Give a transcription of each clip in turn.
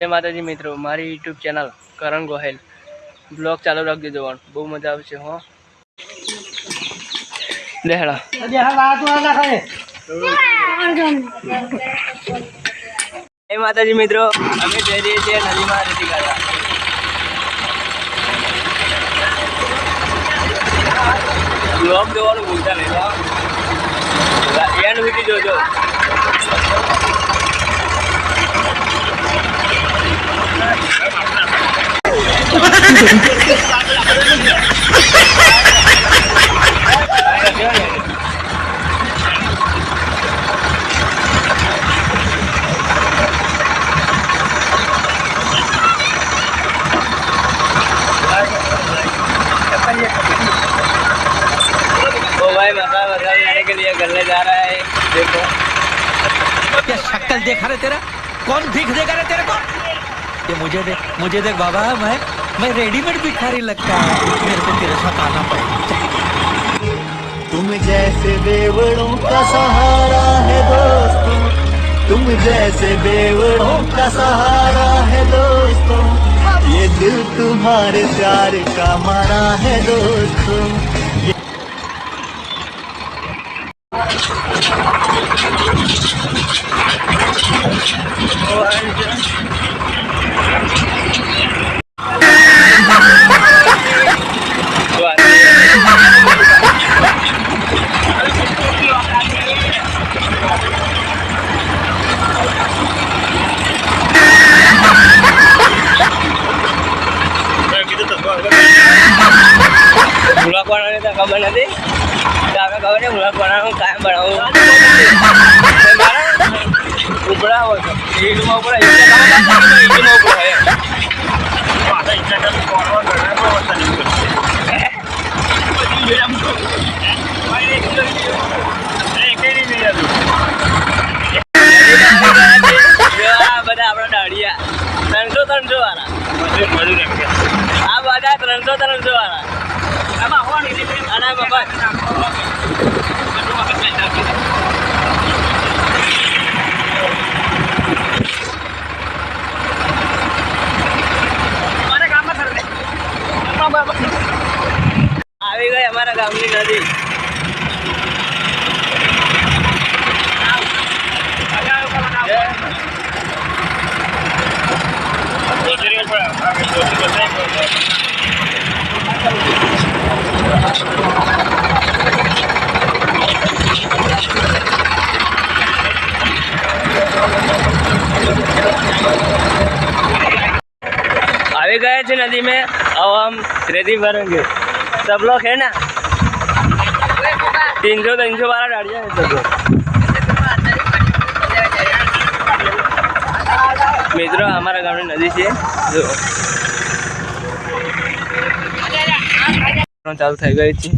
જય માતાજી મિત્રો, મારી યુટ્યુબ ચેનલ કરણ ગોહેલ બ્લોગ ચાલુ રાખજો જોવાનું, બહુ મજા આવશે. હો દેહડા જય માતાજી મિત્રો, અમે જઈ રહીએ છીએ નદીમાં રેતી કાઢવા. બ્લોગ જોવાનું ભૂલતા નહીં, એન્ડ સુધી જોજો. ओ भाई मसाला वसाला लाने के लिए करने जा रहा है. देखो क्या शक्ल देखा रे तेरा, कौन भीख देगा रे तेरे को? ये मुझे देख बाबा, मैं रेडीमेड भिखारी लगता है, मेरे को तेरे साथ आना पड़ेगा. तुम जैसे बेवड़ों का सहारा है दोस्तों, तुम जैसे बेवड़ों का सहारा है दोस्तों, ये दिल तुम्हारे प्यार का मारा है दोस्तों. ब्लॉग बनाने का खबर नहीं, काका खबर है ब्लॉग बनाना कायम बनाऊं. उपड़ा हो ईट में उपड़ा ईट में उपड़ा है. आता इंस्टाग्राम फॉरवर्ड करना है बहुत सारी ये हमको भाई एक ही नहीं मिला तू બધા આપણા દાડિયા 300 વાળા મજૂર એમ કે આ બધા 300 વાળા આમાં હોવાની અને બાબા આવી ગઈ અમારા ગામની નદી. अभी गए थे नदी में, अब हम रेती भरेंगे. सब लोग है ना 300 वाला गाड़ियाँ है सब लोग. मित्रों हमारा गाँव में नदी से जो चालू થઈ ગઈ છે.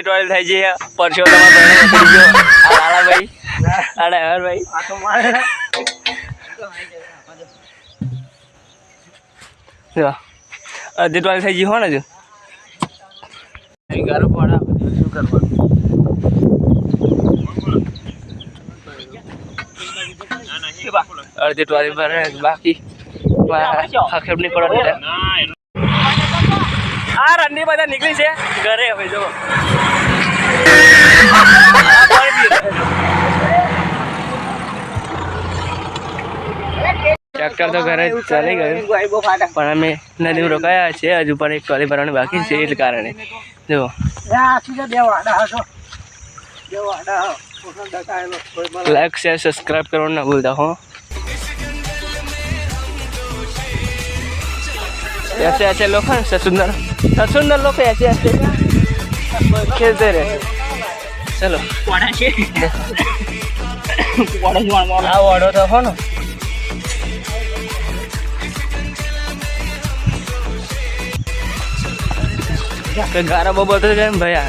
ટોયલ થઈ છે પરસો તમારા લાલાભાઈ અને હરભાઈ અડધી ટોયલ થઈ ગઈ હો ને. જો ગારો પડે શું કરવાનું. અડધી ટોયલ ભરે બાકી આખેબ નહીં પડે. આ રંડી બધા નીકળી છે ઘરે. હવે જો ટ્રેક્ટર તો ઘરે ચાલી ગયું, પણ અમે નદીમાં રોકાયા છે. હજુ પણ એક ટોલી ભરવાની બાકી છે, એટલે કારણે જો લાઈક શેર સબસ્ક્રાઈબ કરવાનું ના ભૂલતા હો. ऐसे ऐसे लोग हैं सुंदर लोग ऐसे ऐसे खेलते रहे. चलो वाड़ो तो हो ना. गारा बोलते भैया